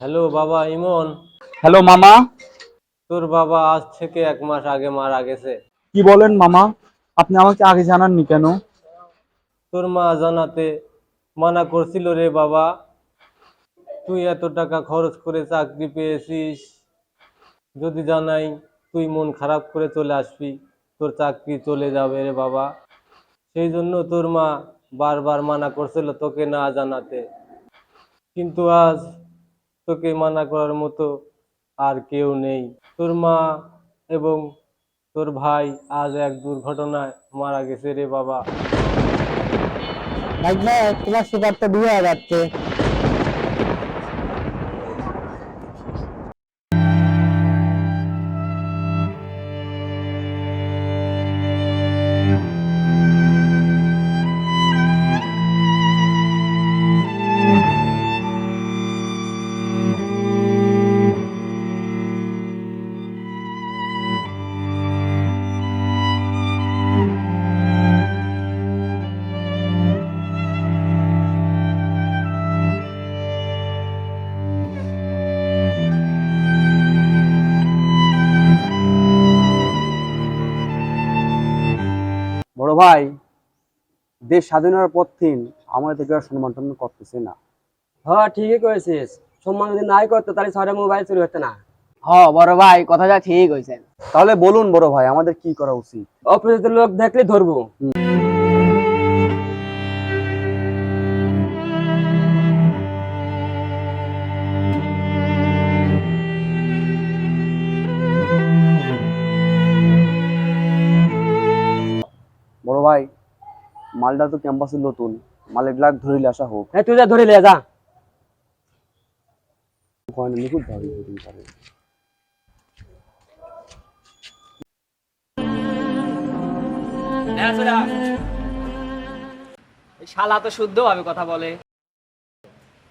Hello বাবা ইমন। Hello মামা। তোর বাবা আজ থেকে 1 মাস আগে মারা গেছে। কি বলেন মামা? আপনি আমাকে আগে জানাননি কেন? তোর মা জানাতে মানা করছিল রে বাবা। তুই এত টাকা খরচ করে চাকরি পেয়েছিস, যদি জানাই তুই মন খারাপ করে চলে আসবি, তোর চাকরি চলে যাবে রে বাবা। সেই জন্য তোর মা বারবার মানা করছিল তোকে না জানাতে। কিন্তু আজ তোকে মানা করার মতো আর কেউ নেই। তোর মা এবং তোর ভাই আজ এক দুর্ঘটনায় মারা গেছে রে বাবা। ভাই তোমার সুপার তো বিয়ে হয়ে যাচ্ছে। বড় ভাই, দেশ স্বাধীন হওয়ার পর থেকে আমাদের থেকে আর সম্মান টম্মান করতেছে না। হ্যাঁ ঠিকই করেছিস, সম্মান যদি নাই করতো তাহলে ছয়টা মোবাইল চুরি হতো না। বড় ভাই কথাটা ঠিক হয়েছে। তাহলে বলুন বড় ভাই, আমাদের কি করা উচিত? অপরিচিত লোক দেখলে ধরবো। বড় ভাই, মালটা তো ক্যাম্পাসে নতুন, মালের গ্লাক ধরিলে আসা হোক। হ্যাঁ তুই যা ধরে লিয়ে যা। নিখুঁত ভাবে ধরিতে পারে। শালা তো শুদ্ধ ভাবে কথা বলে,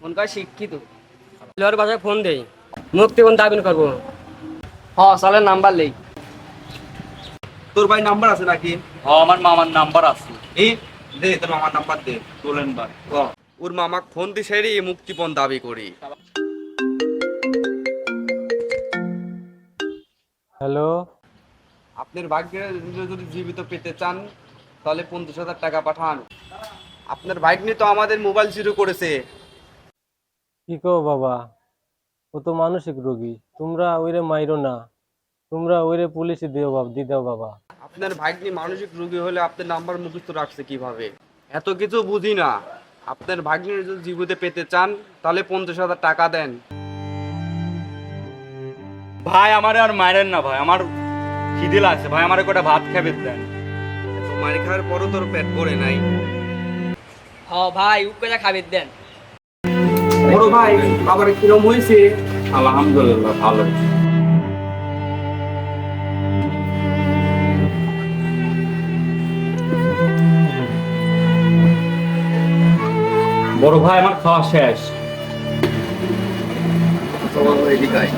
মন করে শিক্ষিত। লোর বাসায় ফোন দেই, মুক্তিপণ দাবি করবো। চলের নাম্বার নেই। তোর ভাই নাম্বার আছে নাকি? আমার মামার নাম্বার আছে। এই দে, তোর মামার নাম্বার দে। তোলেন ভাই। ওর মামাক ফোন দিছেরই মুক্তিপণ দাবি করি। হ্যালো। আপনার ভাগ্যের যদি জীবিত পেতে চান তাহলে 50,000 টাকা পাঠান। আপনার ভাগ্নি তো আমাদের মোবাইল চুরি করেছে। কি কো বাবা, ও তো মানসিক রোগী, তোমরা ওইরে মাইরো না, তোমরা ওইরে পুলিশে দিও বাবা। আপনার ভাগ্নি মানসিক রোগী হলে আপনার নাম্বার মুখস্থ রাখছে কিভাবে? এত কিছু বুঝি না। আপনার ভাগ্নির যদি জীবিত পেতে চান তাহলে 50,000 টাকা দেন। ভাই আমারে আর মারেন না ভাই, আমার খিদে লাগছে ভাই, আমারে কটা ভাত খাবে দেন। তো মার খাওয়ার পরও তোর পেট ভরে নাই। ভাই উকে খাবি দেন। বড় ভাই, আবার কিরম হয়েছে? আলহামদুলিল্লাহ ভালো। বড় ভাই আমার খাওয়া শেষ। এদিকে আয়।